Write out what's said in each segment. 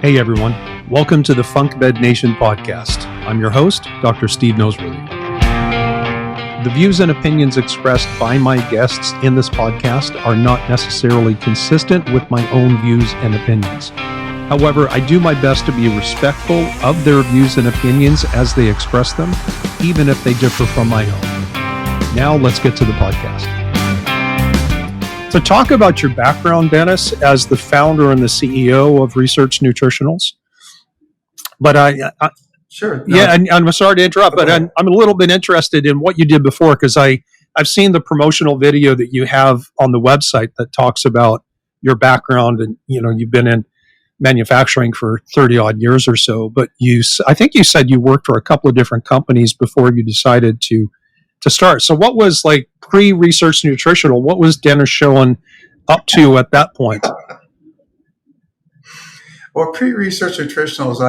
Hey everyone, welcome to the Func Bed Nation podcast. I'm your host, Dr. Steve Noseworthy. The views and opinions expressed by my guests in this podcast are not necessarily consistent with my own views and opinions. However, I do my best to be respectful of their views and opinions as they express them, even if they differ from my own. Now let's get to the podcast. So talk about your background, Dennis, as the founder and the CEO of Researched Nutritionals. But Sure. No. Yeah, and I'm sorry to interrupt, but I'm a little bit interested in what you did before, because I've seen the promotional video that you have on the website that talks about your background, and you've been in manufacturing for 30 odd years or so. But I think you said you worked for a couple of different companies before you decided to start. So what was, like, pre-Researched Nutritional? What was Dennis Schoen up to at that point? Well, pre-Researched Nutritionals,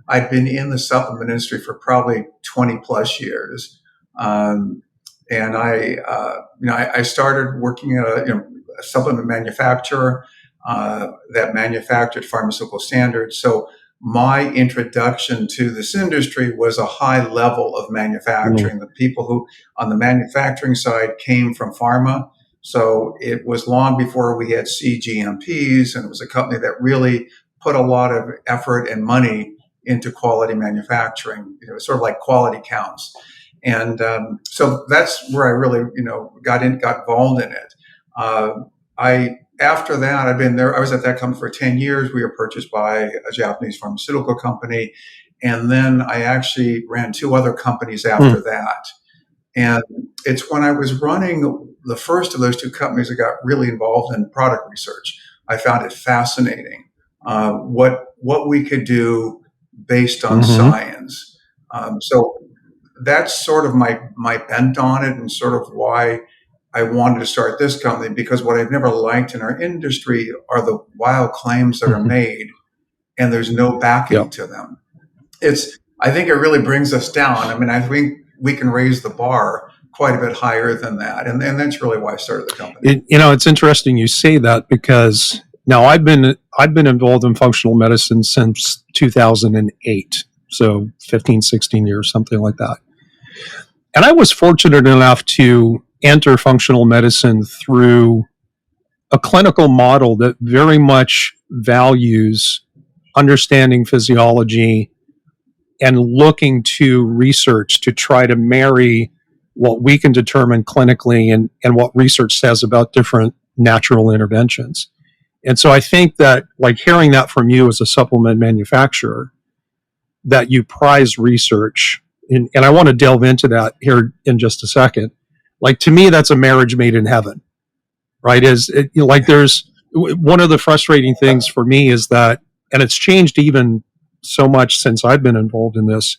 I'd been in the supplement industry for probably 20 plus years. And I started working at a supplement manufacturer that manufactured pharmaceutical standards. So my introduction to this industry was a high level of manufacturing. The people who on the manufacturing side came from pharma. So it was long before we had CGMPs, and it was a company that really put a lot of effort and money into quality manufacturing. It was sort of like quality counts. And so that's where I really, got involved in it. After that, I've been there. I was at that company for 10 years. We were purchased by a Japanese pharmaceutical company. And then I actually ran two other companies after that. And it's when I was running the first of those two companies, I got really involved in product research. I found it fascinating what we could do based on science. So that's sort of my bent on it, and sort of why I wanted to start this company, because what I've never liked in our industry are the wild claims that are made and there's no backing to them. I think it really brings us down. I mean, I think we can raise the bar quite a bit higher than that. And that's really why I started the company. It's interesting you say that, because now I've been involved in functional medicine since 2008. So 15, 16 years, something like that. And I was fortunate enough to enter functional medicine through a clinical model that very much values understanding physiology and looking to research to try to marry what we can determine clinically and what research says about different natural interventions. And so I think that, like, hearing that from you as a supplement manufacturer, that you prize research, and I want to delve into that here in just a second. Like, to me, that's a marriage made in heaven, right? There's one of the frustrating things for me is that, and it's changed even so much since I've been involved in this,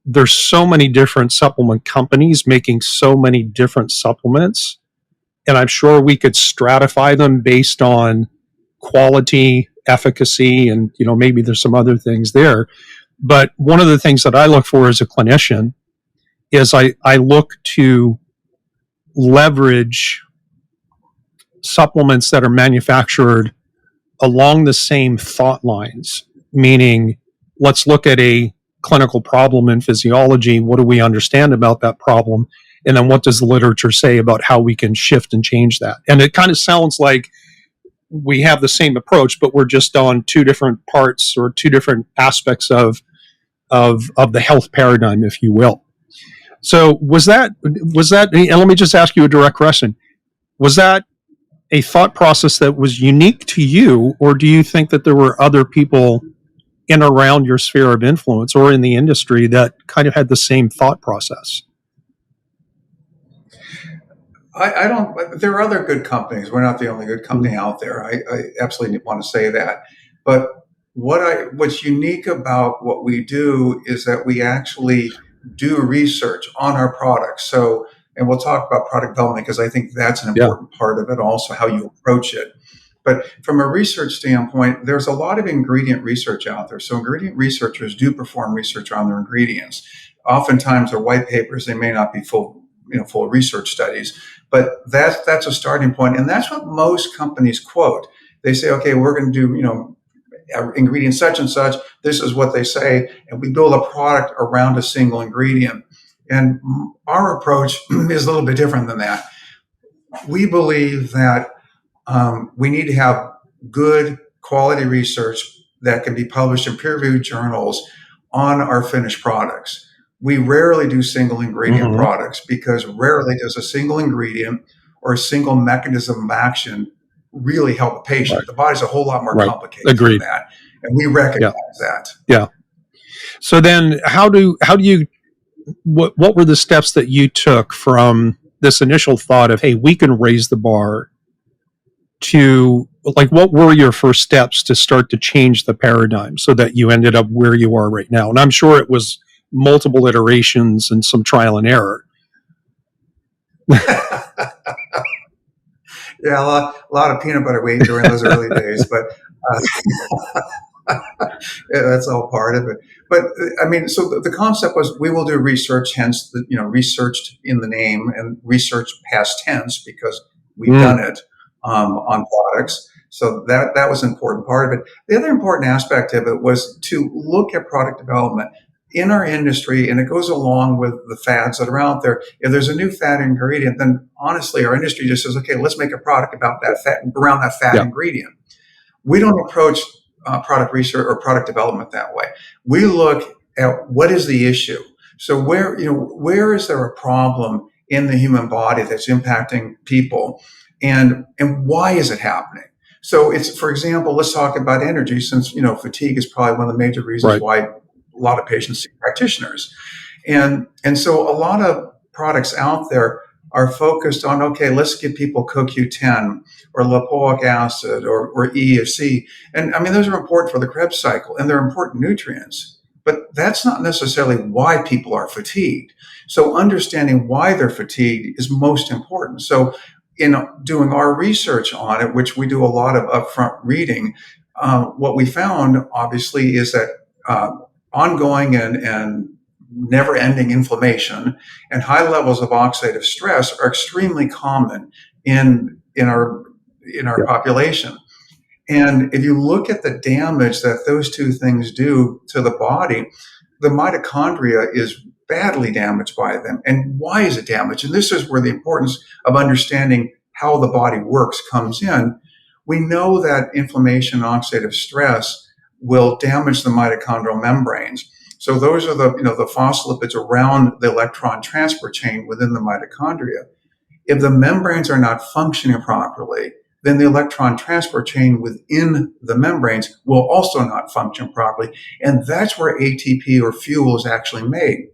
there's so many different supplement companies making so many different supplements. And I'm sure we could stratify them based on quality, efficacy, and, maybe there's some other things there. But one of the things that I look for as a clinician is I look to leverage supplements that are manufactured along the same thought lines, meaning, let's look at a clinical problem in physiology. What do we understand about that problem? And then what does the literature say about how we can shift and change that? And it kind of sounds like we have the same approach, but we're just on two different parts or two different aspects of the health paradigm, if you will. So was that, and let me just ask you a direct question. Was that a thought process that was unique to you, or do you think that there were other people in around your sphere of influence or in the industry that kind of had the same thought process? I don't. There are other good companies. We're not the only good company out there. I absolutely want to say that. But what's unique about what we do is that we actually do research on our products. So, and we'll talk about product development, because I think that's an important part of it, also how you approach it. But from a research standpoint, there's a lot of ingredient research out there. So ingredient researchers do perform research on their ingredients. Oftentimes they're white papers. They may not be full research studies, but that's a starting point. And that's what most companies quote. They say, okay, we're going to do, ingredient such and such, this is what they say, and we build a product around a single ingredient. And our approach is a little bit different than that. We believe that we need to have good quality research that can be published in peer-reviewed journals on our finished products. We rarely do single ingredient products because rarely does a single ingredient or a single mechanism of action really help a patient. Right. The body's a whole lot more complicated Agreed. than that, and we recognize that. Yeah. So then, how do you what were the steps that you took from this initial thought of, hey, we can raise the bar, to like, what were your first steps to start to change the paradigm so that you ended up where you are right now? And I'm sure it was multiple iterations and some trial and error. Yeah, a lot of peanut butter we ate during those early days, but yeah, that's all part of it. But I mean, so the concept was we will do research, hence the researched in the name, and research past tense because we've done it on products. So that was an important part of it. The other important aspect of it was to look at product development in our industry, and it goes along with the fads that are out there. If there's a new fat ingredient, then honestly, our industry just says, okay, let's make a product about that fat, around that fat ingredient. We don't approach product research or product development that way. We look at what is the issue. So where is there a problem in the human body that's impacting people, and why is it happening? So it's, for example, let's talk about energy, since fatigue is probably one of the major reasons why a lot of patients see practitioners. And so a lot of products out there are focused on, okay, let's give people CoQ10 or lipoic acid or E or C. And I mean, those are important for the Krebs cycle, and they're important nutrients. But that's not necessarily why people are fatigued. So understanding why they're fatigued is most important. So in doing our research on it, which we do a lot of upfront reading, what we found, obviously, is that ongoing and never-ending inflammation and high levels of oxidative stress are extremely common in our population. And if you look at the damage that those two things do to the body, the mitochondria is badly damaged by them. And why is it damaged? And this is where the importance of understanding how the body works comes in. We know that inflammation and oxidative stress will damage the mitochondrial membranes. So those are the phospholipids around the electron transport chain within the mitochondria. If the membranes are not functioning properly, then the electron transport chain within the membranes will also not function properly. And that's where ATP or fuel is actually made.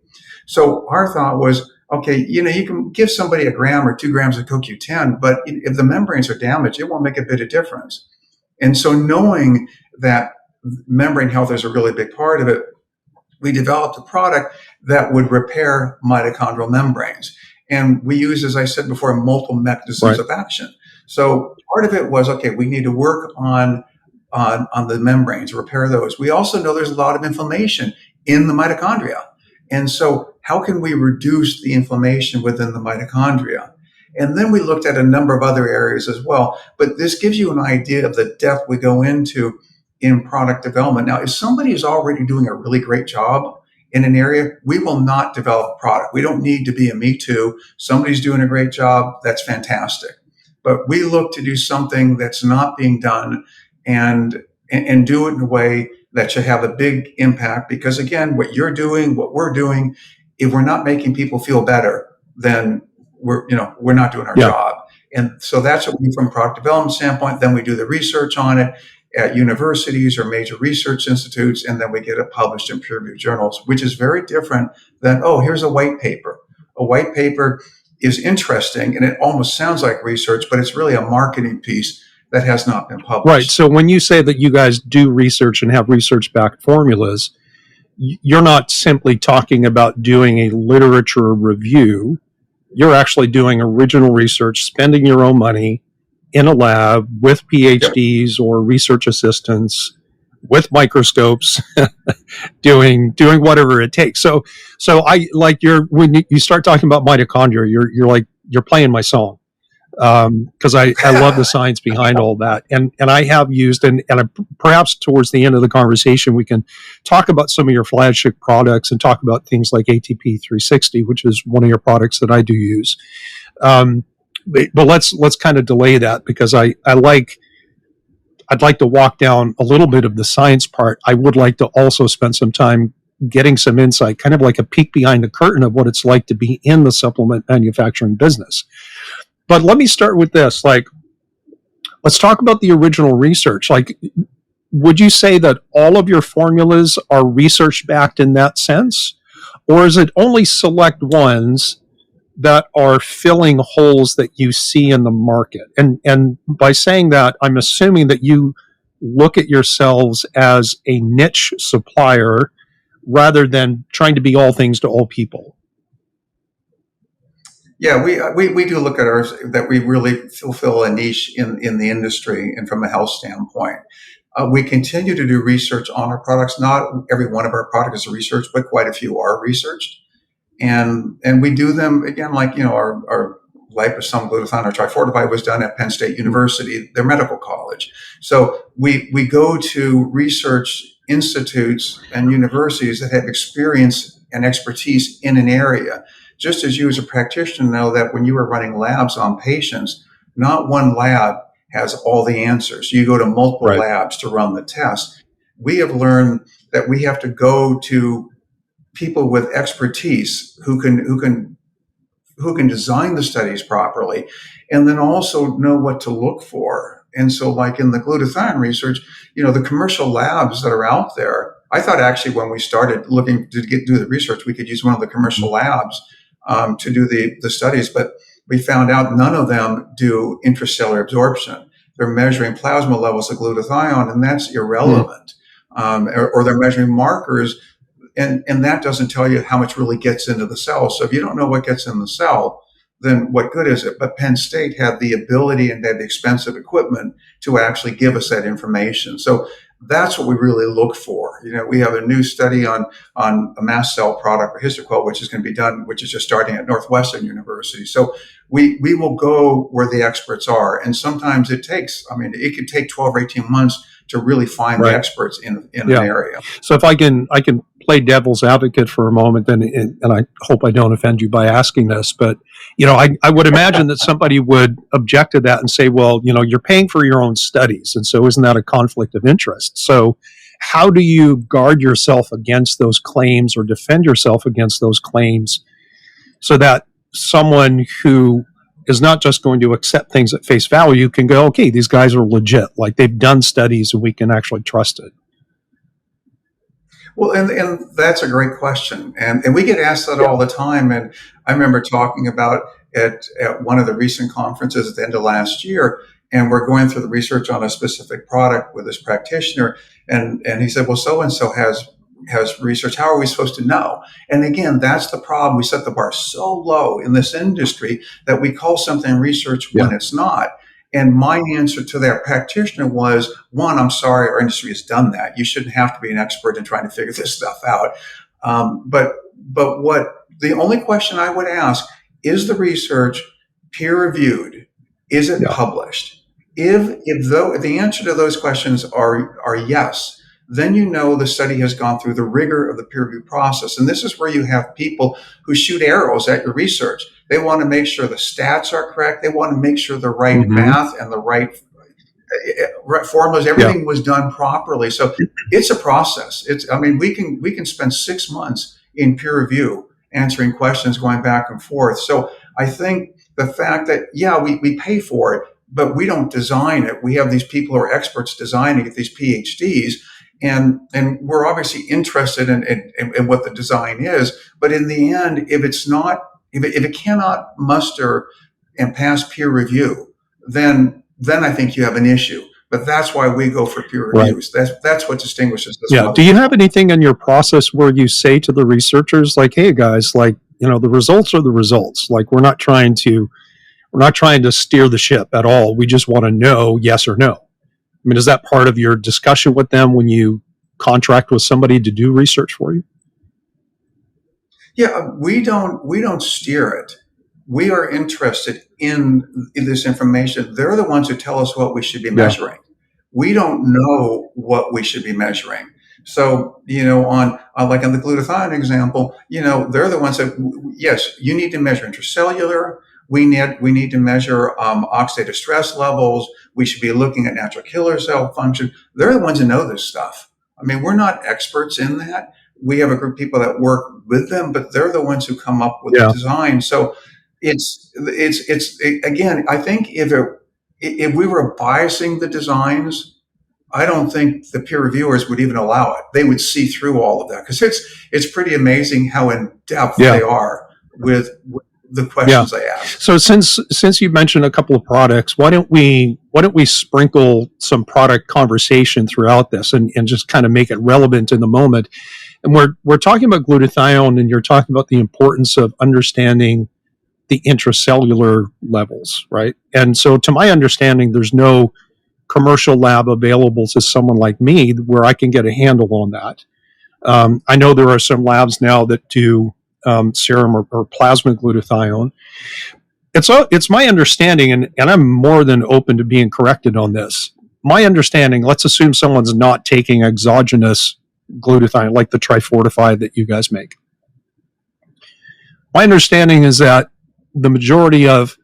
So our thought was, okay, you can give somebody 1 gram or 2 grams of CoQ10, but if the membranes are damaged, it won't make a bit of difference. And so knowing that membrane health is a really big part of it, we developed a product that would repair mitochondrial membranes. And we use, as I said before, multiple mechanisms of action. So part of it was, okay, we need to work on the membranes, repair those. We also know there's a lot of inflammation in the mitochondria. And so how can we reduce the inflammation within the mitochondria? And then we looked at a number of other areas as well. But this gives you an idea of the depth we go into in product development. Now, if somebody is already doing a really great job in an area, we will not develop a product. We don't need to be a me too. Somebody's doing a great job. That's fantastic. But we look to do something that's not being done and do it in a way that should have a big impact. Because again, what you're doing, what we're doing, if we're not making people feel better, then we're not doing our job. And so that's what we do from a product development standpoint. Then we do the research on it at universities or major research institutes, and then we get it published in peer-reviewed journals, which is very different than, oh, here's a white paper. A white paper is interesting, and it almost sounds like research, but it's really a marketing piece that has not been published. Right. So when you say that you guys do research and have research-backed formulas, you're not simply talking about doing a literature review. You're actually doing original research, spending your own money in a lab with PhDs or research assistants with microscopes, doing whatever it takes. So I like when you start talking about mitochondria, you're playing my song. because I love the science behind all that. And I have used, perhaps towards the end of the conversation, we can talk about some of your flagship products and talk about things like ATP 360, which is one of your products that I do use. But let's kind of delay that because I'd like to walk down a little bit of the science part. I would like to also spend some time getting some insight, kind of like a peek behind the curtain of what it's like to be in the supplement manufacturing business. But let me start with this. Like, let's talk about the original research. Like, would you say that all of your formulas are research backed in that sense? Or is it only select ones that are filling holes that you see in the market? And by saying that, I'm assuming that you look at yourselves as a niche supplier rather than trying to be all things to all people. Yeah, we do look at ours that we really fulfill a niche in the industry and from a health standpoint. We continue to do research on our products. Not every one of our products is researched, but quite a few are researched. And we do them again, like, our liposome glutathione or trifortify was done at Penn State University, their medical college. So we go to research institutes and universities that have experience and expertise in an area. Just as you as a practitioner know that when you are running labs on patients, not one lab has all the answers. You go to multiple labs to run the test. We have learned that we have to go to people with expertise who can design the studies properly, and then also know what to look for. And so, like in the glutathione research, the commercial labs that are out there, I thought actually when we started looking to do the research, we could use one of the commercial labs to do the studies, but we found out none of them do intracellular absorption. They're measuring plasma levels of glutathione, and that's irrelevant. Or they're measuring markers, and that doesn't tell you how much really gets into the cell. So if you don't know what gets in the cell, then what good is it? But Penn State had the ability and had the expensive equipment to actually give us that information. So that's what we really look for. We have a new study on a mast cell product, Histoquel, which is going to be done, which is just starting at Northwestern University. So we will go where the experts are. And sometimes it could take 12 or 18 months to really find the experts in an area. So if I can play devil's advocate for a moment, and I hope I don't offend you by asking this, but I would imagine that somebody would object to that and say, well, you're paying for your own studies, and so isn't that a conflict of interest? So how do you guard yourself against those claims or defend yourself against those claims so that someone who is not just going to accept things at face value can go, okay, these guys are legit, like they've done studies and we can actually trust it? Well, and that's a great question. And we get asked that all the time. And I remember talking about at one of the recent conferences at the end of last year, and we're going through the research on a specific product with this practitioner. And he said, well, so-and-so has research. How are we supposed to know? And again, that's the problem. We set the bar so low in this industry that we call something research when it's not. And my answer to that practitioner was, one, I'm sorry, our industry has done that. You shouldn't have to be an expert in trying to figure this stuff out. But what the only question I would ask, is the research peer reviewed? Is it published? If the answer to those questions are yes, then the study has gone through the rigor of the peer review process. And this is where you have people who shoot arrows at your research. They want to make sure the stats are correct. They want to make sure the right math and the right formulas, everything was done properly. So it's a process. We can spend 6 months in peer review answering questions, going back and forth. So I think the fact that, we pay for it, but we don't design it. We have these people who are experts designing it, these PhDs. And we're obviously interested in what the design is, but in the end, if it cannot muster and pass peer review, then I think you have an issue. But that's why we go for peer reviews. That's what distinguishes us. Yeah. Do you have anything in your process where you say to the researchers, like, hey guys, like, the results are the results. Like, we're not trying to steer the ship at all. We just want to know yes or no. I mean, is that part of your discussion with them when you contract with somebody to do research for you? Yeah, we don't steer it. we are interested in this information. They're the ones who tell us what we should be Yeah. measuring. We don't know what we should be measuring. So, on like on the glutathione example, they're the ones that, yes, you need to measure intracellular. We need to measure oxidative stress levels. We should be looking at natural killer cell function. They're the ones who know this stuff. I mean, we're not experts in that. We have a group of people that work with them, but they're the ones who come up with the Yeah. design. So it's again, I think if we were biasing the designs, I don't think the peer reviewers would even allow it. They would see through all of that because it's pretty amazing how in depth Yeah. they are with the questions they ask. So since you mentioned a couple of products, why don't we sprinkle some product conversation throughout this and just kind of make it relevant in the moment? And we're talking about glutathione, and you're talking about the importance of understanding the intracellular levels, right? And so, to my understanding, there's no commercial lab available to someone like me where I can get a handle on that. I know there are some labs now that do serum or plasma glutathione. It's my understanding, and I'm more than open to being corrected on this. My understanding, let's assume someone's not taking exogenous glutathione like the Trifortify that you guys make. My understanding is that the majority of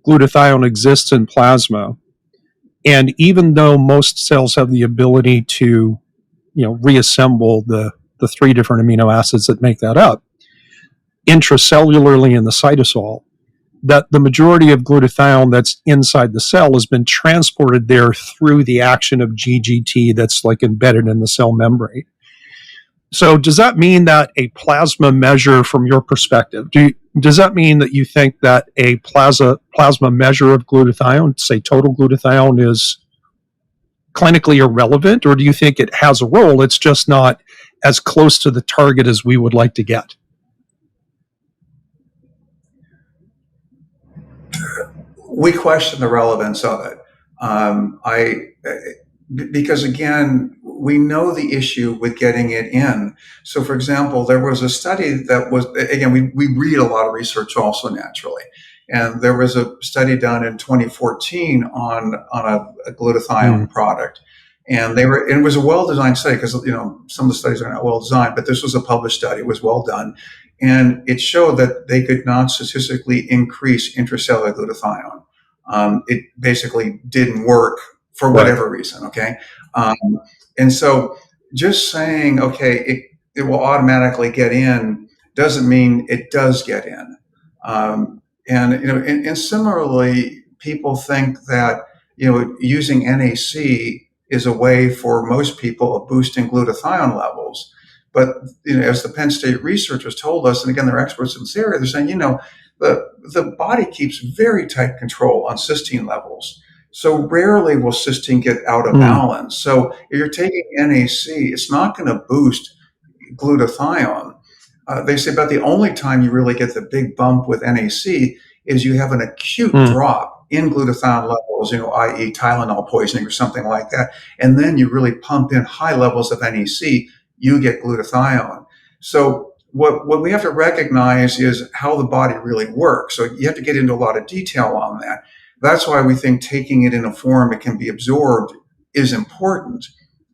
glutathione exists in plasma, and even though most cells have the ability to, reassemble the three different amino acids that make that up intracellularly in the cytosol, that the majority of glutathione that's inside the cell has been transported there through the action of GGT that's like embedded in the cell membrane. So does that mean that a plasma measure, from your perspective, does that mean that you think that a plasma measure of glutathione, say total glutathione, is clinically irrelevant, or do you think it has a role? It's just not as close to the target as we would like to get? We question the relevance of it. Because again, we know the issue with getting it in. So, for example, there was a study that was, again, we read a lot of research also naturally. And there was a study done in 2014 on a glutathione product. And it was a well-designed study because, some of the studies are not well-designed, but this was a published study. It was well done. And it showed that they could not statistically increase intracellular glutathione. It basically didn't work for whatever reason, okay? And so just saying, okay, it will automatically get in doesn't mean it does get in. And similarly, people think that, using NAC is a way for most people of boosting glutathione levels. But, as the Penn State researchers told us, and again, they're experts in this area, they're saying, the body keeps very tight control on cysteine levels. So rarely will cysteine get out of balance. So if you're taking NAC, it's not going to boost glutathione. They say about the only time you really get the big bump with NAC is you have an acute drop in glutathione levels, i.e. Tylenol poisoning or something like that. And then you really pump in high levels of NAC, you get glutathione. So what we have to recognize is how the body really works. So you have to get into a lot of detail on that. That's why we think taking it in a form it can be absorbed is important.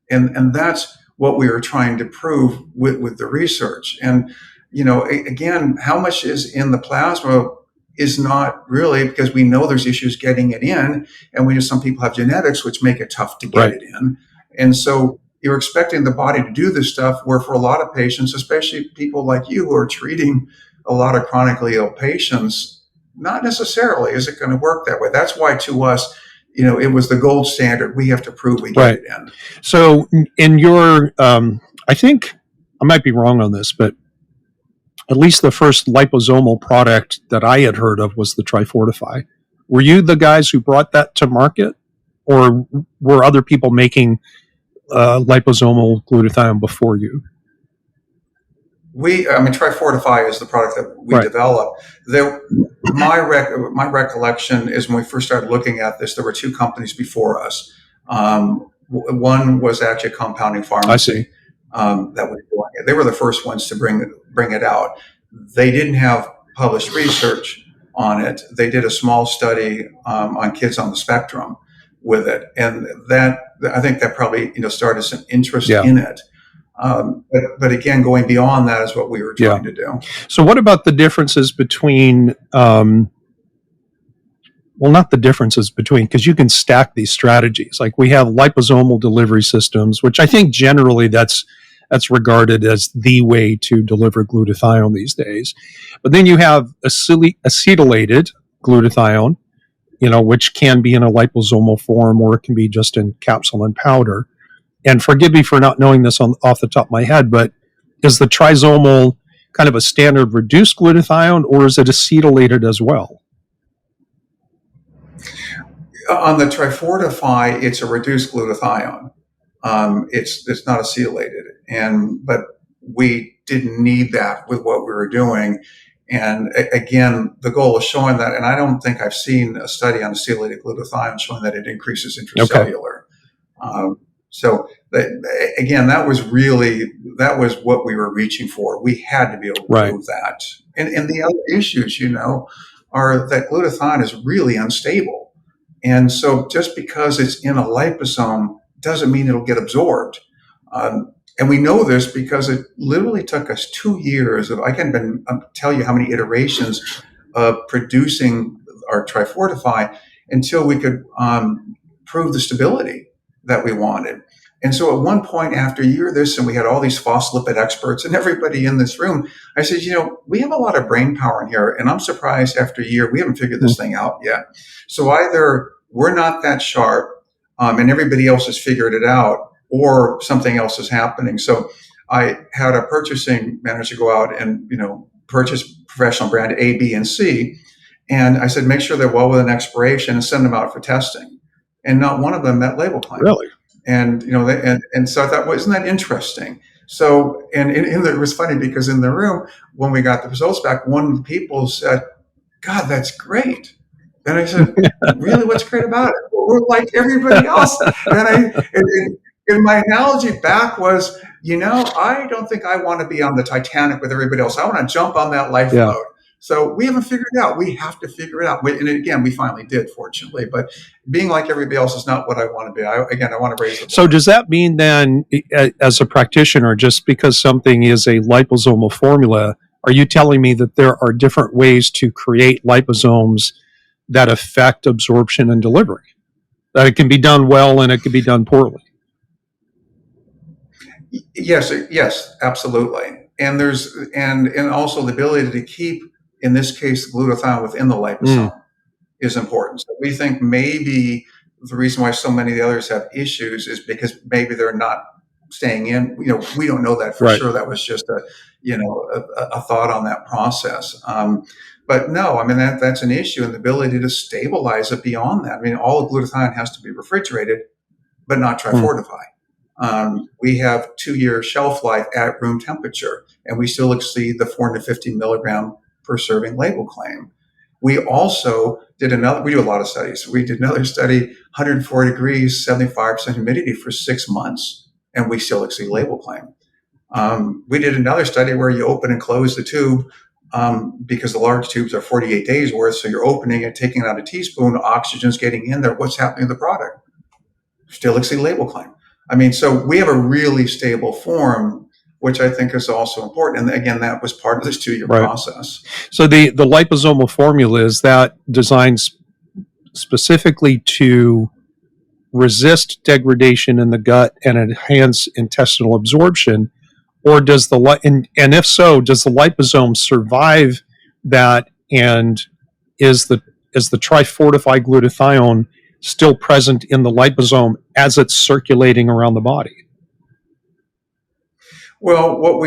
And that's what we are trying to prove with the research. And, again, how much is in the plasma is not really, because we know there's issues getting it in, and we know some people have genetics which make it tough to get it in. And so you're expecting the body to do this stuff, where for a lot of patients, especially people like you who are treating a lot of chronically ill patients, not necessarily is it going to work that way. That's why to us, it was the gold standard. We have to prove we get it in. So in your, I think I might be wrong on this, but at least the first liposomal product that I had heard of was the Trifortify. Were you the guys who brought that to market, or were other people making liposomal glutathione before you? Trifortify is the product that we developed. My recollection is when we first started looking at this, there were two companies before us. One was actually a compounding pharmacy that was doing it. They were the first ones to bring it out. They didn't have published research. on it. They did a small study on kids on the spectrum with it, and that I think that probably started some interest Yeah. in it. But again, going beyond that is what we were trying to do. So what about the differences between, well, not the differences between, because you can stack these strategies. Like we have liposomal delivery systems, which I think generally that's regarded as the way to deliver glutathione these days. But then you have acetylated glutathione, which can be in a liposomal form or it can be just in capsule and powder. And forgive me for not knowing this off the top of my head, but is the trisomal kind of a standard reduced glutathione, or is it acetylated as well? On the Trifortify, it's a reduced glutathione. It's not acetylated, but we didn't need that with what we were doing. And again, the goal of showing that, and I don't think I've seen a study on acetylated glutathione showing that it increases intracellular. Okay. So again, that was what we were reaching for. We had to be able to prove that. And the other issues, are that glutathione is really unstable. And so just because it's in a liposome doesn't mean it'll get absorbed. And we know this because it literally took us 2 years I can't even tell you how many iterations of producing our Trifortify until we could prove the stability that we wanted. And so at one point after a year of this, and we had all these phospholipid experts and everybody in this room, I said, we have a lot of brain power in here, and I'm surprised after a year we haven't figured this thing out yet. So either we're not that sharp and everybody else has figured it out, or something else is happening. So I had a purchasing manager go out and purchase professional brand A, B, and C. And I said, make sure they're well within expiration and send them out for testing. And not one of them met label claim. Really? And and so I thought, well, isn't that interesting? So and it was funny because in the room when we got the results back, one of the people said, "God, that's great." And I said, "Really? What's great about it?" Well, we're like everybody else. And my analogy back was, I don't think I want to be on the Titanic with everybody else. I want to jump on that lifeboat. Yeah. So we haven't figured it out. We have to figure it out. And again, we finally did, fortunately. But being like everybody else is not what I want to be. I want to raise the bar. So does that mean then, as a practitioner, just because something is a liposomal formula, are you telling me that there are different ways to create liposomes that affect absorption and delivery? That it can be done well and it can be done poorly? Yes, absolutely. And there's and also the ability to keep, in this case, glutathione within the liposome is important. So we think maybe the reason why so many of the others have issues is because maybe they're not staying in. We don't know that for sure. That was just a thought on that process. But no, that's an issue, and the ability to stabilize it beyond that. All glutathione has to be refrigerated, but not Trifortify. We have 2-year shelf life at room temperature, and we still exceed the 450 milligram per serving label claim. We also we do a lot of studies. We did another study, 104 degrees, 75% humidity for 6 months, and we still exceed label claim. We did another study where you open and close the tube because the large tubes are 48 days worth. So you're opening it, taking out a teaspoon, oxygen's getting in there. What's happening to the product? Still exceed label claim. So we have a really stable form, which I think is also important. And again, that was part of this 2-year process. So the liposomal formula, is that designed specifically to resist degradation in the gut and enhance intestinal absorption? Or does and if so, does the liposome survive that? And is the Trifortify glutathione still present in the liposome as it's circulating around the body? Well, what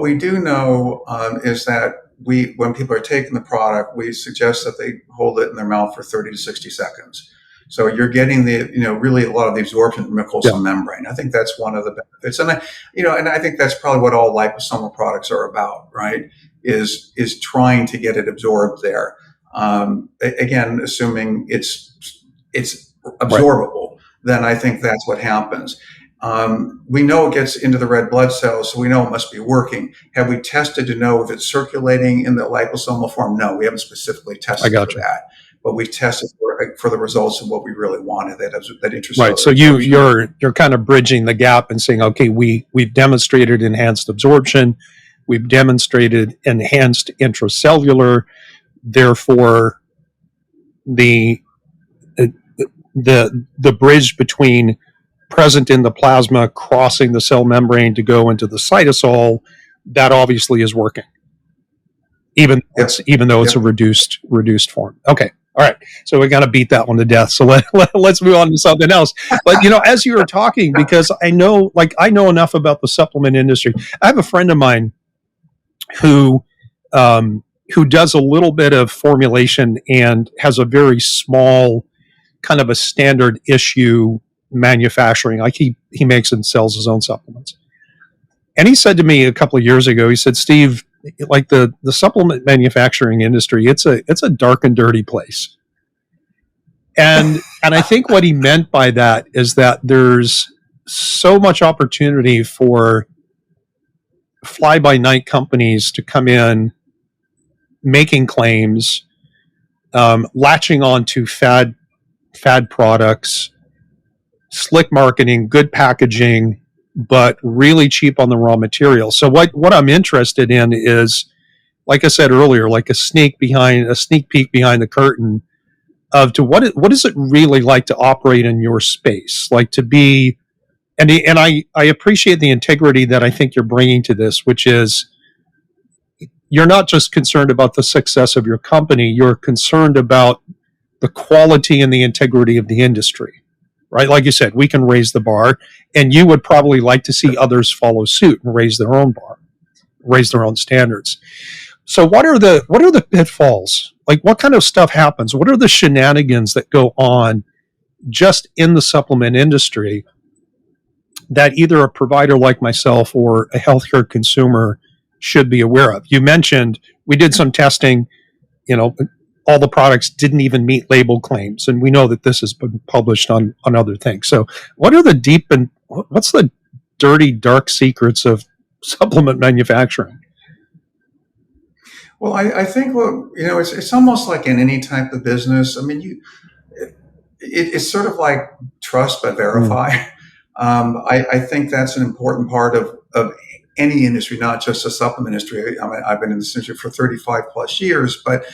we do know is that when people are taking the product, we suggest that they hold it in their mouth for 30 to 60 seconds. So you're getting really a lot of the absorption from the mucosal membrane. I think that's one of the benefits, and I think that's probably what all liposomal products are about, right? Is trying to get it absorbed there. Again, assuming it's absorbable, then I think that's what happens. We know it gets into the red blood cells, so we know it must be working. Have we tested to know if it's circulating in the liposomal form? No, we haven't specifically I tested for got you. that, but we've tested for the results of what we really wanted, that Right. intracellular So absorption. you're kind of bridging the gap and saying, okay, we've demonstrated enhanced absorption, we've demonstrated enhanced intracellular, therefore the the bridge between present in the plasma crossing the cell membrane to go into the cytosol, that obviously is working, Yep. even though it's a Yep. reduced form. Okay. All right. So we got to beat that one to death. So let's move on to something else. But as you were talking, because I know enough about the supplement industry. I have a friend of mine who who does a little bit of formulation and has a very small kind of a standard issue manufacturing. Like he makes and sells his own supplements. And he said to me a couple of years ago, he said, Steve, like the supplement manufacturing industry, it's a dark and dirty place. And I think what he meant by that is that there's so much opportunity for fly by night companies to come in making claims, latching on to fad products, slick marketing, good packaging, but really cheap on the raw material. So what I'm interested in is, like I said earlier, like a sneak peek behind the curtain of to what is it really like to operate in your space, like to be, and I appreciate the integrity that I think you're bringing to this, which is you're not just concerned about the success of your company, you're concerned about the quality and the integrity of the industry, right? Like you said, we can raise the bar, and you would probably like to see others follow suit and raise their own bar, raise their own standards. So what are the pitfalls? Like what kind of stuff happens? What are the shenanigans that go on just in the supplement industry that either a provider like myself or a healthcare consumer should be aware of? You mentioned we did some testing, all the products didn't even meet label claims, and we know that this has been published on other things. So what's the dirty, dark secrets of supplement manufacturing? Well, I think it's almost like in any type of business. I mean, it's sort of like trust but verify. I think that's an important part of any industry, not just the supplement industry. I mean, I've been in this industry for 35 plus years, but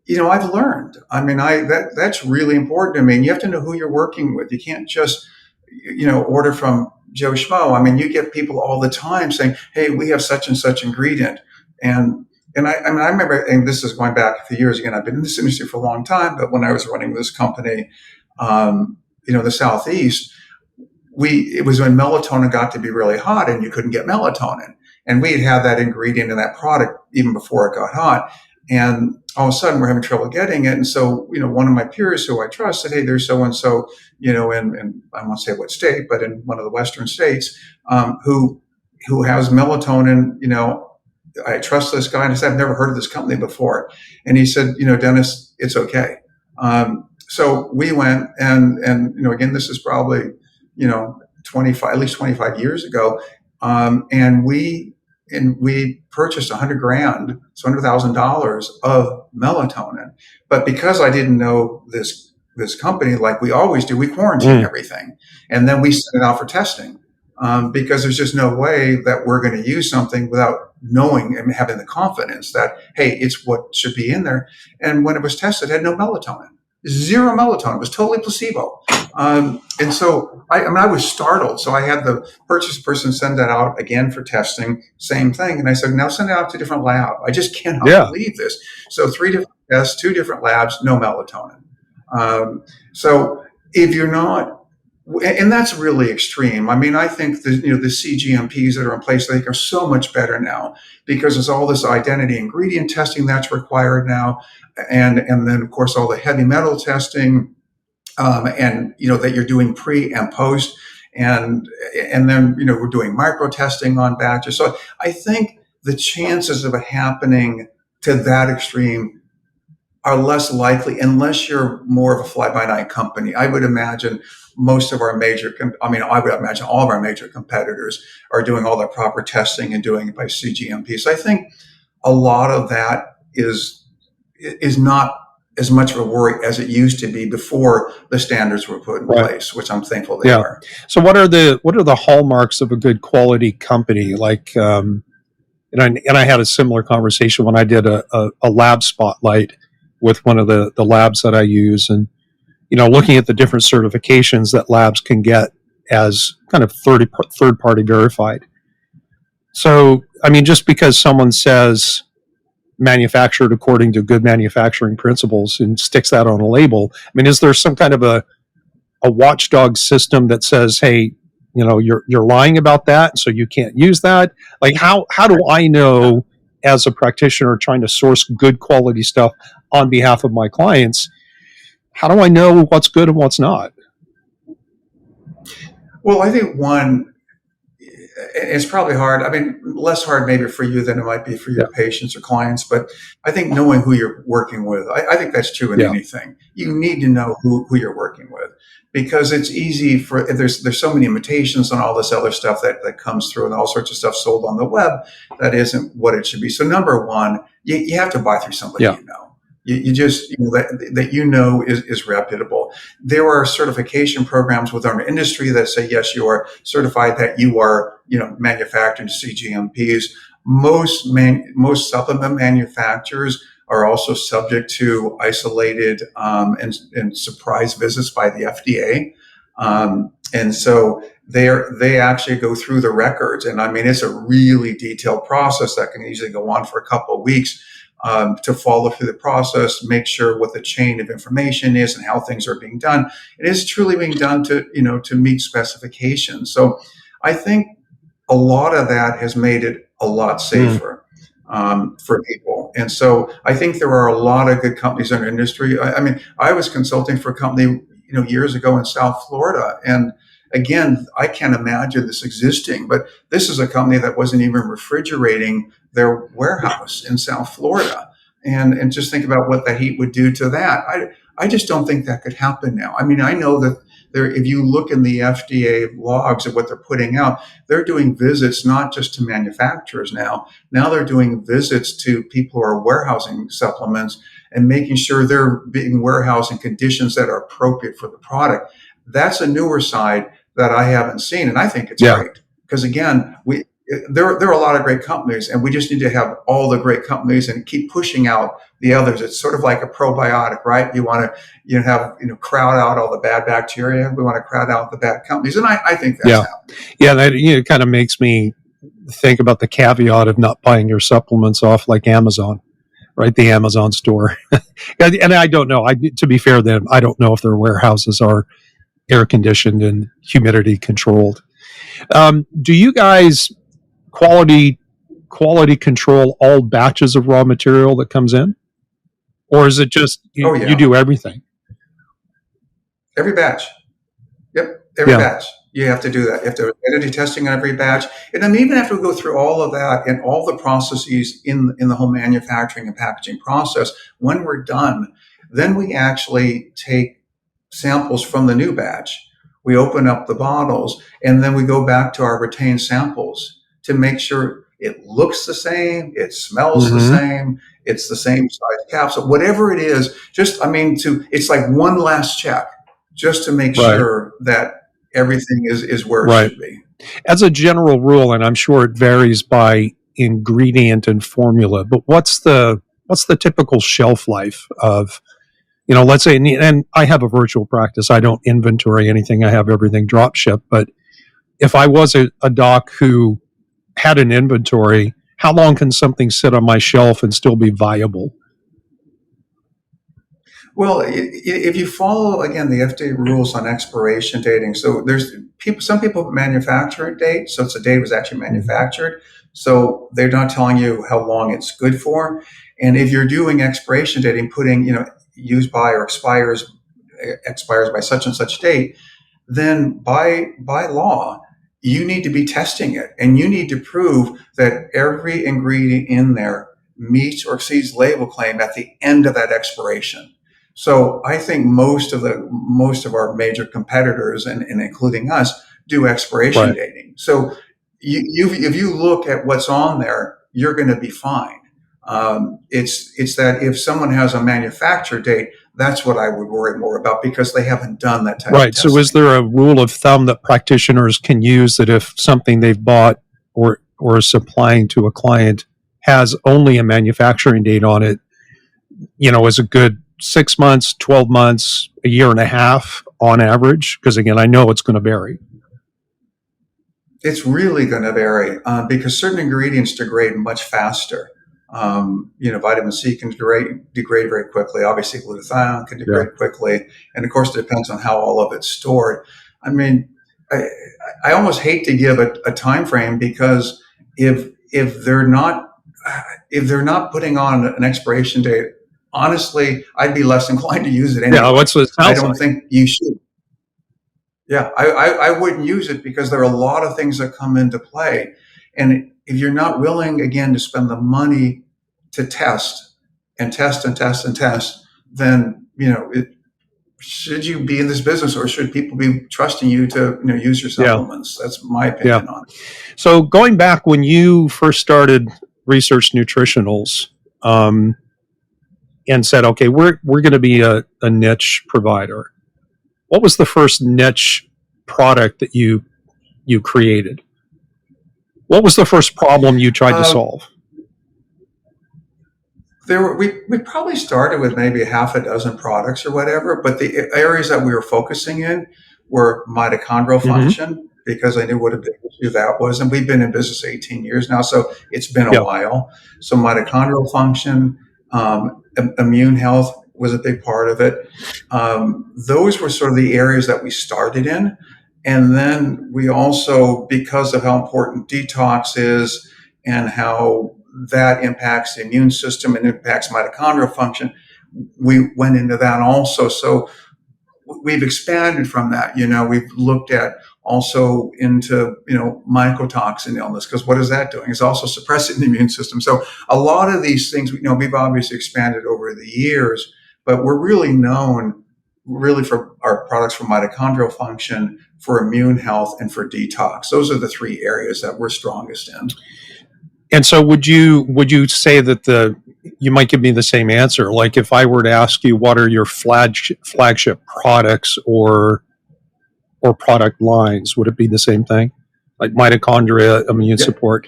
I've learned. I mean, that's really important to me. And you have to know who you're working with. You can't just order from Joe Schmo. I mean, you get people all the time saying, "Hey, we have such and such ingredient," and I remember, and this is going back a few years again. I've been in this industry for a long time, but when I was running this company, the Southeast, it was when melatonin got to be really hot, and you couldn't get melatonin, and we had that ingredient in that product even before it got hot, and all of a sudden we're having trouble getting it. And so, one of my peers who I trust said, "Hey, there's so and so, in I won't say what state, but in one of the Western states, who has melatonin, I trust this guy." And I said, "I've never heard of this company before." And he said, "Dennis, it's okay." So we went again, this is probably, 25, at least 25 years ago. And we purchased $100,000, so $100,000 of melatonin. But because I didn't know this company, like we always do, we quarantine everything. And then we send it out for testing. Because there's just no way that we're going to use something without knowing and having the confidence that, hey, it's what should be in there. And when it was tested, it had no melatonin, zero melatonin. It was totally placebo. And so I was startled. So I had the purchase person send that out again for testing, same thing. And I said, now send it out to a different lab. I just cannot believe this. So 3 different tests, 2 different labs, no melatonin. So if you're not, and that's really extreme. I mean, I think the CGMPs that are in place, I think, are so much better now because there's all this identity ingredient testing that's required now, and then of course all the heavy metal testing, and that you're doing pre and post, and then we're doing micro testing on batches. So I think the chances of it happening to that extreme are less likely unless you're more of a fly-by-night company. I would imagine most of our major, I would imagine all of our major competitors are doing all their proper testing and doing it by CGMP. So I think a lot of that is not as much of a worry as it used to be before the standards were put in place, which I'm thankful they are. So what are the hallmarks of a good quality company? Like, and I had a similar conversation when I did a lab spotlight with one of the labs that I use, and looking at the different certifications that labs can get as kind of third party verified. So, I mean, just because someone says manufactured according to good manufacturing principles and sticks that on a label, I mean, is there some kind of a watchdog system that says, hey, you're lying about that, so you can't use that? Like, how do I know, as a practitioner trying to source good quality stuff on behalf of my clients, how do I know what's good and what's not? Well, I think one, it's probably hard. I mean, less hard maybe for you than it might be for your patients or clients, but I think knowing who you're working with, I think that's true in anything. You need to know who you're working with, because it's easy for, there's so many imitations and all this other stuff that comes through, and all sorts of stuff sold on the web that isn't what it should be. So number one, you have to buy through somebody you know. You just, that is reputable. There are certification programs within our industry that say, yes, you are certified that you are, manufactured to CGMPs. Most supplement manufacturers are also subject to isolated and surprise visits by the FDA. And so they actually go through the records. And I mean, it's a really detailed process that can easily go on for a couple of weeks. To follow through the process, make sure what the chain of information is and how things are being done. It is truly being done to meet specifications. So I think a lot of that has made it a lot safer for people. And so I think there are a lot of good companies in our industry. I mean, I was consulting for a company, years ago in South Florida, and again, I can't imagine this existing, but this is a company that wasn't even refrigerating their warehouse in South Florida. And just think about what the heat would do to that. I just don't think that could happen now. I mean, I know that if you look in the FDA logs of what they're putting out, they're doing visits not just to manufacturers now. Now they're doing visits to people who are warehousing supplements and making sure they're being warehoused in conditions that are appropriate for the product. That's a newer side that I haven't seen, and I think it's great, because again, there are a lot of great companies, and we just need to have all the great companies and keep pushing out the others. It's sort of like a probiotic, right? You want to crowd out all the bad bacteria. We want to crowd out the bad companies, and I think that's happening. Yeah, that kind of makes me think about the caveat of not buying your supplements off like Amazon, right? The Amazon store, and I don't know. To be fair, then I don't know if their warehouses are air conditioned and humidity controlled. Do you guys quality control all batches of raw material that comes in, or is it just you do everything? Every batch. Yep, every batch. You have to do that. You have to do identity testing on every batch, and then even after we go through all of that and all the processes in the whole manufacturing and packaging process, when we're done, then we actually take samples from the new batch. We open up the bottles, and then we go back to our retained samples to make sure it looks the same, it smells the same, it's the same size capsule, whatever it is. It's like one last check just to make sure that everything is where it should be. As a general rule, and I'm sure it varies by ingredient and formula, but what's the typical shelf life of, let's say, and I have a virtual practice. I don't inventory anything. I have everything drop shipped. But if I was a doc who had an inventory, how long can something sit on my shelf and still be viable? Well, if you follow, again, the FDA rules on expiration dating, so some people manufacture a date, so it's a date it was actually manufactured. So they're not telling you how long it's good for. And if you're doing expiration dating, putting, used by or expires by such and such date, then by law, you need to be testing it, and you need to prove that every ingredient in there meets or exceeds label claim at the end of that expiration. So I think most of our major competitors, and including us, do expiration Right. dating. So if you look at what's on there, you're going to be fine. It's that if someone has a manufacture date, that's what I would worry more about, because they haven't done that type of Right. So is testing. there a rule of thumb that practitioners can use that if something they've bought or is supplying to a client has only a manufacturing date on it, is a good 6 months, 12 months, a year and a half on average? Because again, I know it's going to vary. It's really going to vary because certain ingredients degrade much faster. Vitamin C can degrade very quickly. Obviously, glutathione can Yeah. degrade quickly, and of course, it depends on how all of it's stored. I mean, I, I almost hate to give a time frame, because if they're not putting on an expiration date, honestly, I'd be less inclined to use it Yeah. anyway. What's what it I sounds don't like. think you should. Yeah, I wouldn't use it, because there are a lot of things that come into play. And if you're not willing, again, to spend the money to test and test and test and test, then, should you be in this business, or should people be trusting you to, use your Yeah. supplements? That's my Yeah. opinion on it. So going back when you first started Researched Nutritionals, and said, okay, we're going to be a niche provider. What was the first niche product that you created? What was the first problem you tried to Uh, solve? we probably started with maybe half a dozen products or whatever, but the areas that we were focusing in were mitochondrial Mm-hmm. function, because I knew what a big issue that was. And we've been in business 18 years now, so it's been a Yeah. while. So mitochondrial function, immune health was a big part of it. Those were sort of the areas that we started in. And then we also, because of how important detox is and how that impacts the immune system and impacts mitochondrial function, we went into that also. So we've expanded from that. We've looked at also into, mycotoxin illness, because what is that doing? It's also suppressing the immune system. So a lot of these things, we've obviously expanded over the years, but we're really known really for our products for mitochondrial function, for immune health, and for detox. Those are the three areas that we're strongest in. And so would you say that you might give me the same answer? Like if I were to ask you what are your flagship products or product lines, would it be the same thing? Like mitochondria, immune Yeah. support.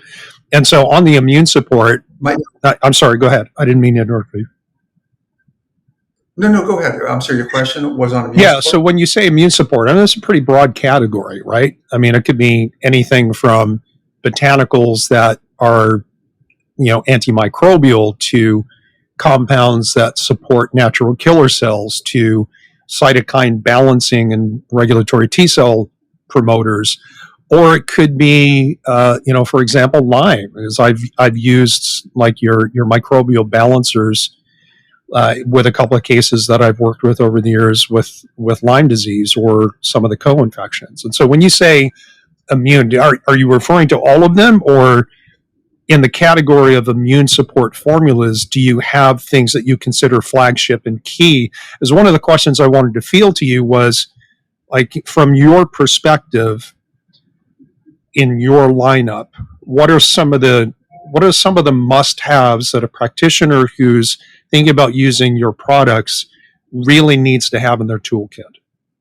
And so on the immune support, My, I'm sorry, go ahead. I didn't mean to interrupt you. no, go ahead. I'm sorry, your question was on immune Yeah, so support? when you say immune support, I mean, it's a pretty broad category, right? I mean, it could be anything from botanicals that are, antimicrobial to compounds that support natural killer cells to cytokine balancing and regulatory T cell promoters. Or it could be, for example, Lyme, because I've used like your microbial balancers with a couple of cases that I've worked with over the years with Lyme disease or some of the co-infections. And so when you say immune, are you referring to all of them, or in the category of immune support formulas, do you have things that you consider flagship and key? As one of the questions I wanted to field to you was, like, from your perspective in your lineup, what are some of the must-haves that a practitioner who's thinking about using your products really needs to have in their toolkit?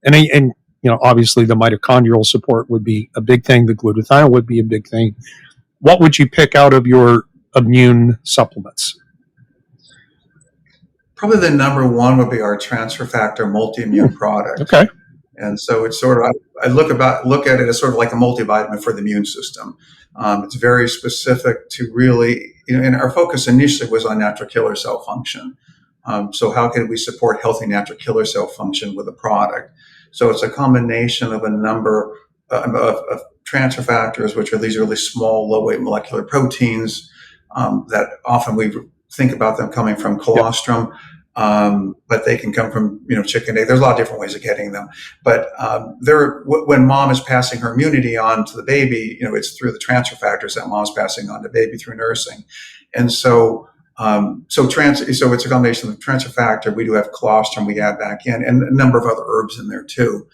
And obviously the mitochondrial support would be a big thing. The glutathione would be a big thing. What would you pick out of your immune supplements? Probably the number one would be our transfer factor multi-immune product. Okay. And so it's sort of, I look at it as sort of like a multivitamin for the immune system. It's very specific to really, and our focus initially was on natural killer cell function. So how can we support healthy natural killer cell function with a product? So it's a combination of a number of transfer factors, which are these really small, low-weight molecular proteins that often we think about them coming from colostrum. But they can come from, chicken egg. There's a lot of different ways of getting them. But when mom is passing her immunity on to the baby, it's through the transfer factors that mom's passing on to baby through nursing. And so So it's a combination of transfer factor. We do have colostrum we add back in, and a number of other herbs in there too.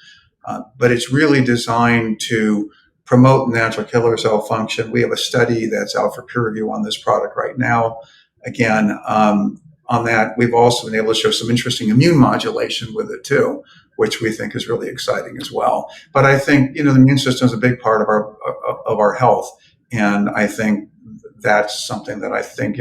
But it's really designed to promote natural killer cell function. We have a study that's out for peer review on this product right now. Again, on that, we've also been able to show some interesting immune modulation with it too, which we think is really exciting as well. But I think, the immune system is a big part of our health, and I think that's something that I think,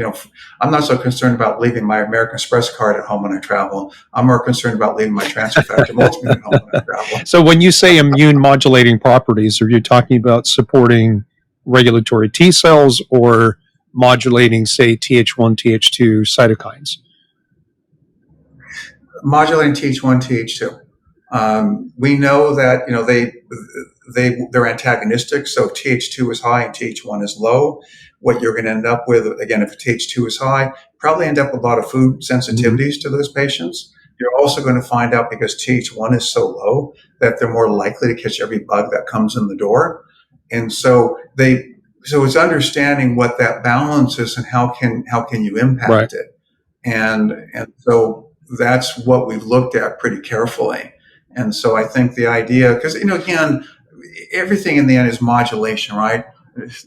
I'm not so concerned about leaving my American Express card at home when I travel. I'm more concerned about leaving my transfer factor multimeter at home when I travel. So when you say immune modulating properties, are you talking about supporting regulatory T cells or modulating, say, Th1, Th2 cytokines? Modulating Th1, Th2. We know that, they're antagonistic. So if Th2 is high and Th1 is low, what you're going to end up with, again, if Th2 is high, probably end up with a lot of food sensitivities to those patients. You're also going to find out, because Th1 is so low, that they're more likely to catch every bug that comes in the door. And so it's understanding what that balance is and how can you impact it. And so that's what we've looked at pretty carefully. And so I think the idea, because, again, everything in the end is modulation, right?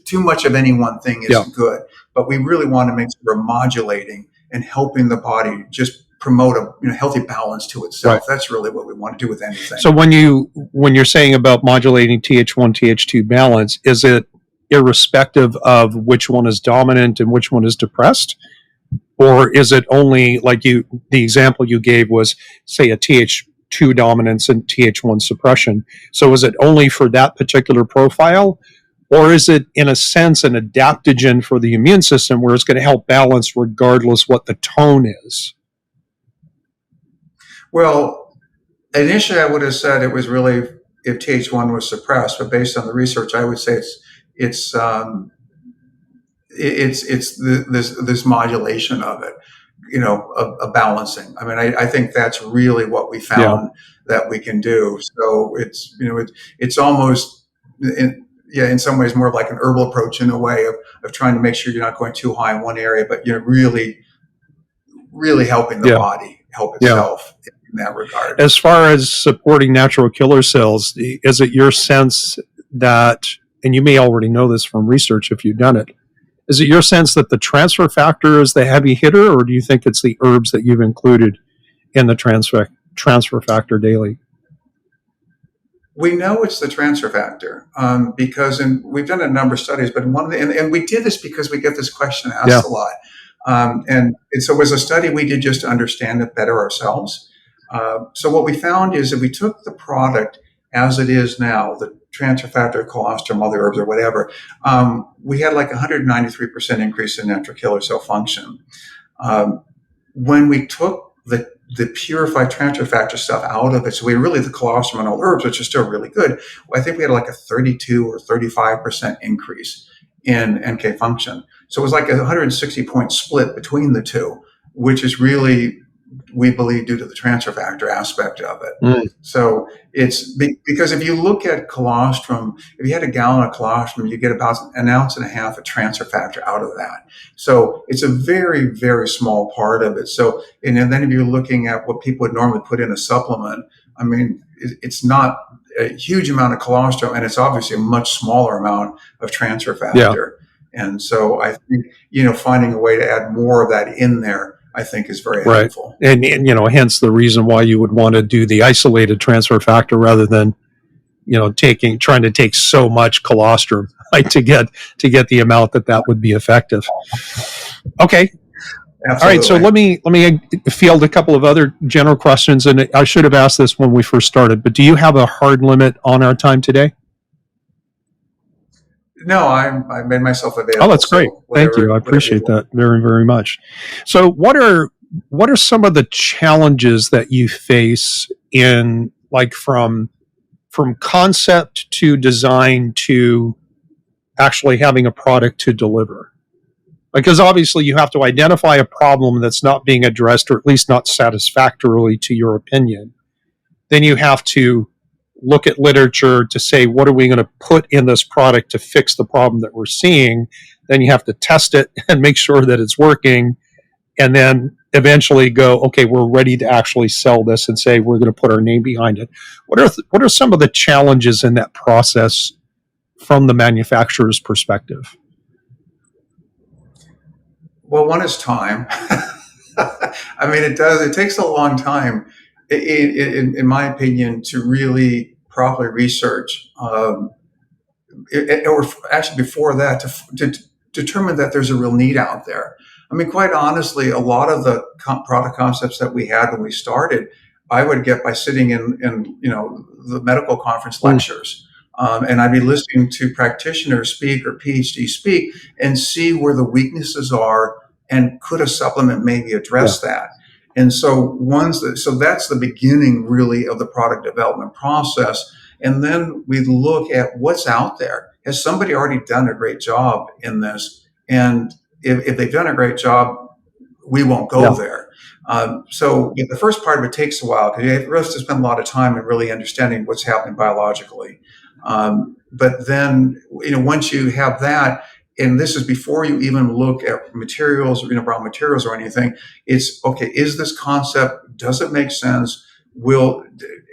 Too much of any one thing isn't good, but we really want to make sure we're modulating and helping the body just promote a healthy balance to itself. Right. That's really what we want to do with anything. So when you're saying about modulating Th1, Th2 balance, is it irrespective of which one is dominant and which one is depressed? Or is it only the example you gave was, say, a Th2 dominance and Th1 suppression? So is it only for that particular profile? Or is it, in a sense, an adaptogen for the immune system where it's going to help balance regardless what the tone is? Well, initially I would have said it was really if Th1 was suppressed, but based on the research, I would say it's this modulation of it, a balancing. I mean, I think that's really what we found that we can do. So it's almost in some ways more like an herbal approach, in a way of trying to make sure you're not going too high in one area, but you're really helping the body help itself in that regard. As far as supporting natural killer cells, is it your sense that, and you may already know this from research if you've done it, is it your sense that the transfer factor is the heavy hitter, or do you think it's the herbs that you've included in the transfer factor daily? We know it's the transfer factor because we've done a number of studies, but and we did this because we get this question asked a lot. And so it was a study we did just to understand it better ourselves. So what we found is that we took the product as it is now, the transfer factor, colostrum, other herbs, or whatever, we had like 193% increase in natural killer cell function. When we took the purified transfer factor stuff out of it, so we really, the colostrum and all herbs, which are still really good, I think we had like a 32 or 35% increase in NK function. So it was like a 160-point split between the two, which is really, we believe, due to the transfer factor aspect of it. So it's because if you look at colostrum, if you had a gallon of colostrum, you get about 1.5 ounces of transfer factor out of that. So it's a very, very small part of it. So, and then if you're looking at what people would normally put in a supplement, I mean, it's not a huge amount of colostrum, and it's obviously a much smaller amount of transfer factor. And so I think, finding a way to add more of that in there, I think, is very helpful. And hence the reason why you would want to do the isolated transfer factor rather than, trying to take so much colostrum, to get the amount that would be effective. Okay. Absolutely. All right. So let me field a couple of other general questions, and I should have asked this when we first started, but do you have a hard limit on our time today? No, I made myself available. Oh, that's great. Thank you. I appreciate that very, very much. So what are some of the challenges that you face in, from concept to design to actually having a product to deliver? Because obviously you have to identify a problem that's not being addressed, or at least not satisfactorily to your opinion. Then you have to look at literature to say, what are we going to put in this product to fix the problem that we're seeing? Then you have to test it and make sure that it's working. and then eventually go, okay, we're ready to actually sell this and say we're going to put our name behind it. What are some of the challenges in that process from the manufacturer's perspective? Well, one is time. I mean, it takes a long time, in my opinion, to really properly research, or actually before that, to determine that there's a real need out there. I mean, quite honestly, a lot of the product concepts that we had when we started, I would get by sitting in the medical conference lectures. And I'd be listening to practitioners speak or PhD speak and see where the weaknesses are, and could a supplement maybe address that. And so so that's the beginning really of the product development process. And then we look at what's out there. Has somebody already done a great job in this? And if they've done a great job, we won't go there. So the first part of it takes a while, because you have to spend a lot of time in really understanding what's happening biologically. But then, once you have that, and this is before you even look at materials, raw materials or anything, it's okay, is this concept, does it make sense?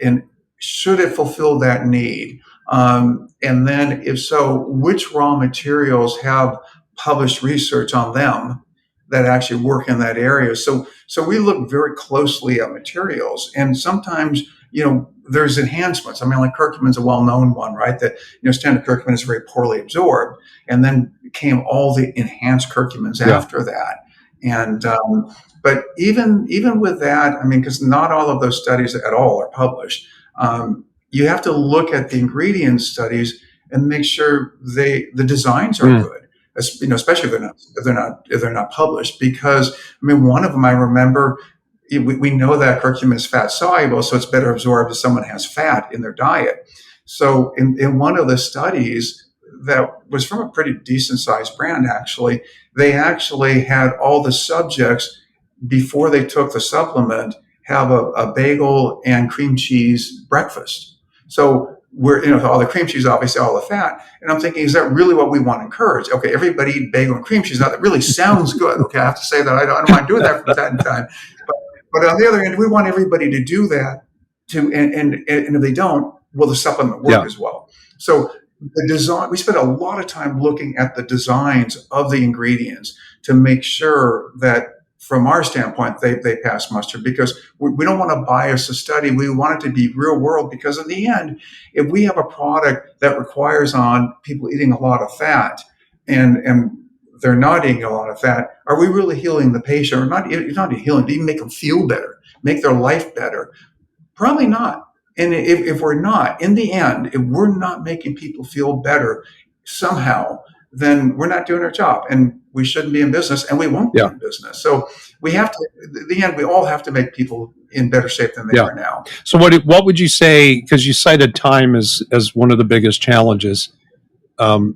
And should it fulfill that need? And then if so, which raw materials have published research on them that actually work in that area? So we look very closely at materials, and sometimes, there's enhancements. I mean, like curcumin's a well-known one, right? That, standard curcumin is very poorly absorbed, and then came all the enhanced curcumins after that. And but even with that, I mean, because not all of those studies at all are published, you have to look at the ingredient studies and make sure the designs are good. Especially if they're not published, because I mean, one of them I remember, we know that curcumin is fat soluble, so it's better absorbed if someone has fat in their diet. So in one of the studies that was from a pretty decent sized brand, actually, they actually had all the subjects, before they took the supplement, have a bagel and cream cheese breakfast. So all the cream cheese, obviously all the fat. And I'm thinking, is that really what we want to encourage? Okay, everybody eat bagel and cream cheese. Now that really sounds good. Okay, I have to say that I don't mind doing that from time to time. But on the other hand, we want everybody to do that and if they don't, will the supplement work as well? So the design, we spend a lot of time looking at the designs of the ingredients to make sure that, from our standpoint, they pass muster, because we don't want to bias the study. We want it to be real world, because in the end, if we have a product that requires on people eating a lot of fat, and they're not eating a lot of fat, are we really healing the patient? Or not healing, to even make them feel better, make their life better? Probably not. And if we're not, in the end, if we're not making people feel better somehow, then we're not doing our job, and we shouldn't be in business, and we won't be in business. So we have to, in the end, we all have to make people in better shape than they are now. So what would you say, because you cited time as one of the biggest challenges,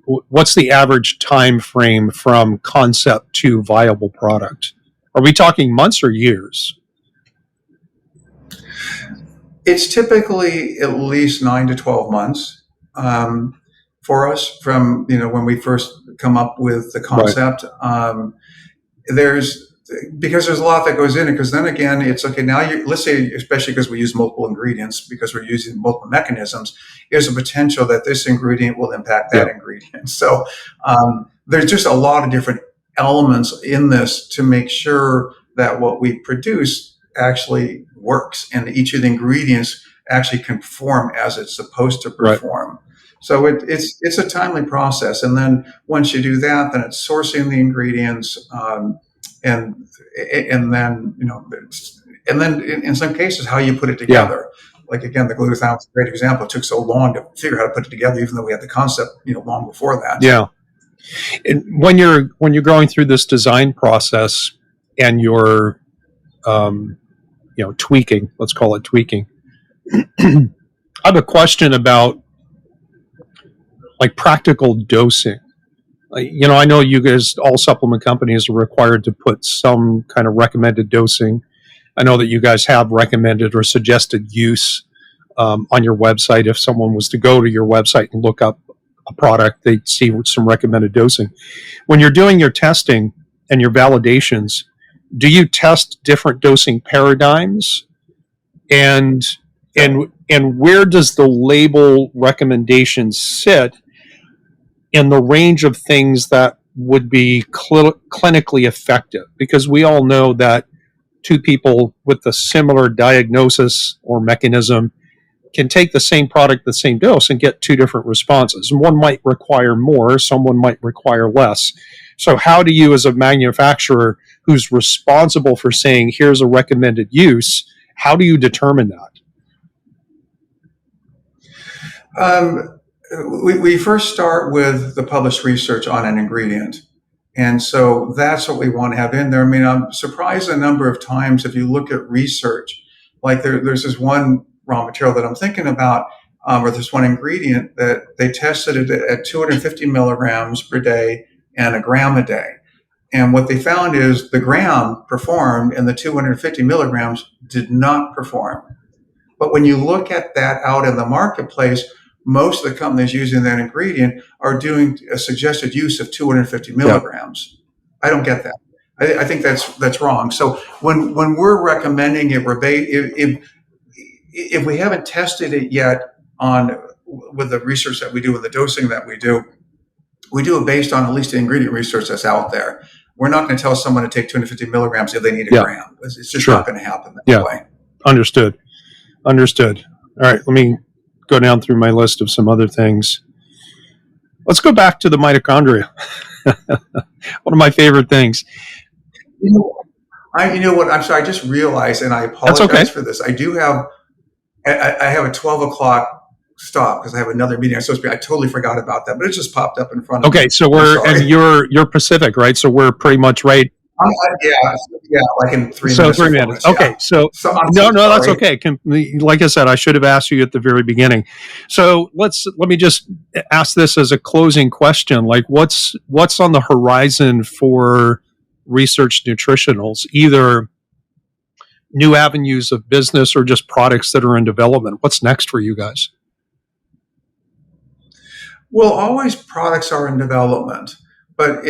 what's the average time frame from concept to viable product? Are we talking months or years? It's typically at least 9 to 12 months for us, from when we first come up with the concept. Because there's a lot that goes in it. Because then again, it's okay. Now, let's say, especially because we use multiple ingredients, because we're using multiple mechanisms, there's a potential that this ingredient will impact that ingredient. So there's just a lot of different elements in this to make sure that what we produce actually works, and each of the ingredients actually can perform as it's supposed to perform. So it's a timely process. And then once you do that, then it's sourcing the ingredients, and then and then in some cases, how you put it together. Like, again, the glutathione is a great example. It took so long to figure out how to put it together, even though we had the concept long before that. And when you're going through this design process, and you're tweaking, let's call it tweaking, I have a question about like practical dosing. I know you guys, all supplement companies, are required to put some kind of recommended dosing. I know that you guys have recommended or suggested use on your website. If someone was to go to your website and look up a product, they'd see some recommended dosing. When you're doing your testing and your validations, do you test different dosing paradigms? And where does the label recommendation sit in the range of things that would be clinically effective? Because we all know that two people with a similar diagnosis or mechanism can take the same product, the same dose, and get two different responses. One might require more, someone might require less. So how do you, as a manufacturer who's responsible for saying, here's a recommended use, how do you determine that? We first start with the published research on an ingredient. And so that's what we want to have in there. I mean, I'm surprised a number of times if you look at research, like there's this one raw material that I'm thinking about, or this one ingredient that they tested it at 250 milligrams per day and a gram a day. And what they found is the gram performed and the 250 milligrams did not perform. But when you look at that out in the marketplace, most of the companies using that ingredient are doing a suggested use of 250 milligrams. Yeah. I don't get that. I think that's wrong. So when we're recommending it, if we haven't tested it yet with the research that we do and the dosing that we do it based on at least the ingredient research that's out there. We're not going to tell someone to take 250 milligrams if they need a gram. It's just not going to happen that way. Understood. All right, let me go down through my list of some other things. Let's go back to the mitochondria. One of my favorite things. You know what? I'm sorry. I just realized, and I apologize for this. I have a 12 o'clock stop because I have another meeting. I totally forgot about that, but it just popped up in front of me. Okay, so you're Pacific, right? So we're pretty much right. Yeah, like in 3 minutes. So 3 minutes. Okay, yeah. So no, that's okay. Like I said, I should have asked you at the very beginning. So let me just ask this as a closing question. Like, what's on the horizon for Researched Nutritionals? Either new avenues of business or just products that are in development. What's next for you guys? Well, always products are in development, but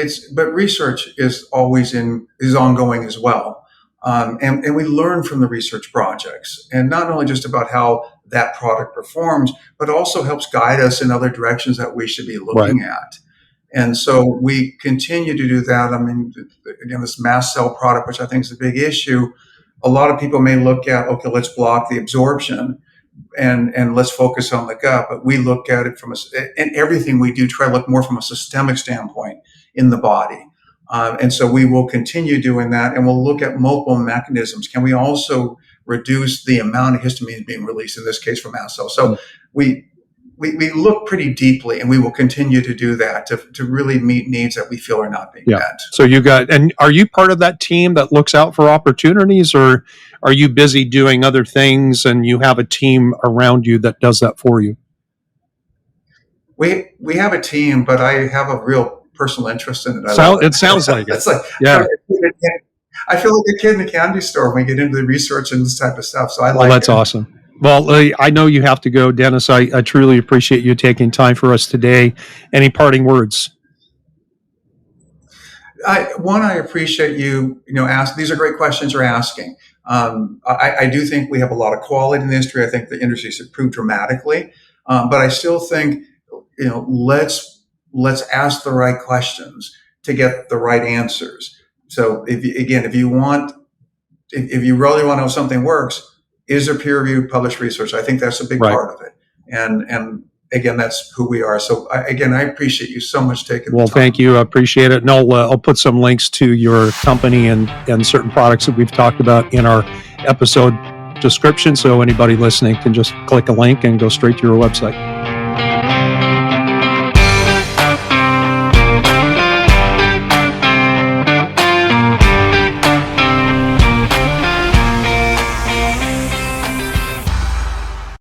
research is always ongoing as well, and we learn from the research projects, and not only just about how that product performs, but also helps guide us in other directions that we should be looking at. And so we continue to do that. I mean, again, this mast cell product, which I think is a big issue. A lot of people may look at, okay, let's block the absorption and let's focus on the gut. But we look at it and everything we do, try to look more from a systemic standpoint in the body. And so we will continue doing that, and we'll look at multiple mechanisms. Can we also reduce the amount of histamine being released, in this case from mast cells? So we look pretty deeply, and we will continue to do that to really meet needs that we feel are not being met. So and are you part of that team that looks out for opportunities, or are you busy doing other things and you have a team around you that does that for you? We have a team, but I have a real personal interest in it. It sounds like it. It's like, yeah. I feel like a kid in a candy store when we get into the research and this type of stuff. So that's awesome. Well, I know you have to go, Dennis. I truly appreciate you taking time for us today. Any parting words? I appreciate you ask. These are great questions you're asking. I do think we have a lot of quality in the industry. I think the industry has improved dramatically. But I still think, let's ask the right questions to get the right answers. So if you really want to know if something works, is there peer-reviewed published research? I think that's a big part of it. And again, that's who we are. So I appreciate you so much taking the time. Well, thank you. I appreciate it. And I'll put some links to your company and certain products that we've talked about in our episode description. So anybody listening can just click a link and go straight to your website.